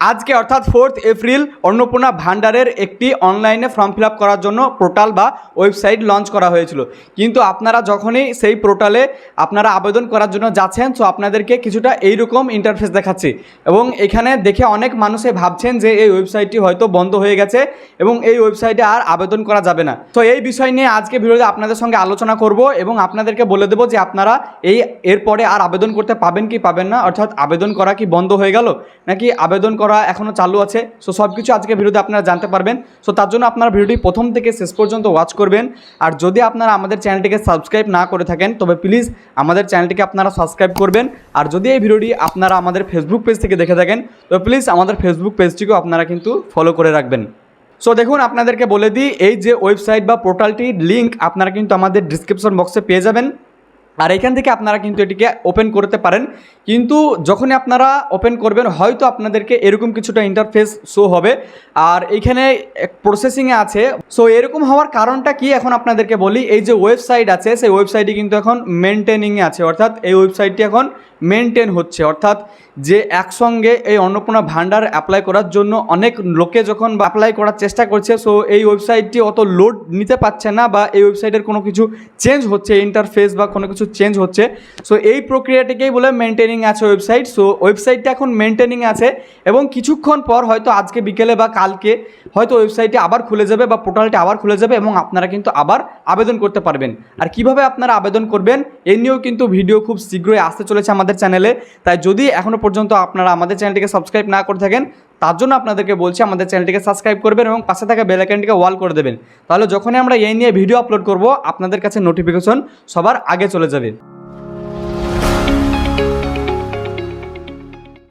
আজকে অর্থাৎ 4 এপ্রিল অন্নপূর্ণা ভান্ডারের একটি অনলাইনে ফর্ম ফিল আপ করার জন্য পোর্টাল বা ওয়েবসাইট লঞ্চ করা হয়েছিল। কিন্তু আপনারা যখনই সেই পোর্টালে আপনারা আবেদন করার জন্য যাচ্ছেন, তো আপনাদেরকে কিছুটা এইরকম ইন্টারফেস দেখাচ্ছি এবং এখানে দেখে অনেক মানুষে ভাবছেন যে এই ওয়েবসাইটটি হয়তো বন্ধ হয়ে গেছে এবং এই ওয়েবসাইটে আর আবেদন করা যাবে না। তো এই বিষয় নিয়ে আজকে ভিডিওতে আপনাদের সঙ্গে আলোচনা করব এবং আপনাদেরকে বলে দেবো যে আপনারা এরপরে আর আবেদন করতে পাবেন কি পাবেন না, অর্থাৎ আবেদন করা কি বন্ধ হয়ে গেল নাকি আবেদন করা এখনও চালু আছে। সো সব কিছু আজকে ভিডিওতে আপনারা জানতে পারবেন। সো তার জন্য আপনারা ভিডিওটি প্রথম থেকে শেষ পর্যন্ত ওয়াচ করবেন। আর যদি আপনারা আমাদের চ্যানেলটিকে সাবস্ক্রাইব না করে থাকেন তবে প্লিজ আমাদের চ্যানেলটিকে আপনারা সাবস্ক্রাইব করবেন। আর যদি এই ভিডিওটি আপনারা আমাদের ফেসবুক পেজ থেকে দেখে থাকেন তবে প্লিজ আমাদের ফেসবুক পেজটিকেও আপনারা কিন্তু ফলো করে রাখবেন। সো দেখুন, আপনাদেরকে বলে দিই, এই যে ওয়েবসাইট বা পোর্টালটির লিঙ্ক আপনারা কিন্তু আমাদের ডিসক্রিপশন বক্সে পেয়ে যাবেন। আর এখান থেকে আপনারা কিন্তু এটিকে ওপেন করতে পারেন। কিন্তু যখনই আপনারা ওপেন করবেন হয়তো আপনাদেরকে এরকম কিছুটা ইন্টারফেস শো হবে আর এইখানে প্রসেসিংয়ে আছে। সো এরকম হওয়ার কারণটা কি এখন আপনাদেরকে বলি। এই যে ওয়েবসাইট আছে সেই ওয়েবসাইটটি কিন্তু এখন মেনটেনিংয়ে আছে, অর্থাৎ এই ওয়েবসাইটটি এখন মেনটেন হচ্ছে। অর্থাৎ যে একসঙ্গে এই অন্নপূর্ণা ভান্ডার অ্যাপ্লাই করার জন্য অনেক লোকে যখন অ্যাপ্লাই করার চেষ্টা করছে, সো এই ওয়েবসাইটটি অত লোড নিতে পারছে না বা এই ওয়েবসাইটের কোনো কিছু চেঞ্জ হচ্ছে, ইন্টারফেস বা কোনো কিছু চেঞ্জ হচ্ছে। সো এই প্রক্রিয়াটিকেই বলে মেনটেনিং আছে ওয়েবসাইট। সো ওয়েবসাইটটা এখন মেনটেনিং আছে এবং কিছুক্ষণ পর হয়তো আজকে বিকেলে বা কালকে হয়তো ওয়েবসাইটটি আবার খুলে যাবে বা পোর্টালটি আবার খুলে যাবে এবং আপনারা কিন্তু আবার আবেদন করতে পারবেন। আর কিভাবে আপনারা আবেদন করবেন এই নিয়েও কিন্তু ভিডিও খুব শীঘ্রই আসতে চলেছে আমাদের চ্যানেলে। তাই যদি এখনও পর্যন্ত আপনারা আমাদের চ্যানেলটিকে সাবস্ক্রাইব না করে থাকেন তার জন্য আপনাদেরকে বলছি আমাদের চ্যানেলটিকে সাবস্ক্রাইব করবেন এবং পাশে থাকা বেল আইকনটিকে অল করে দেবেন। তাহলে যখনই আমরা এই নিয়ে ভিডিও আপলোড করব আপনাদের কাছে নোটিফিকেশন সবার আগে চলে যাবে।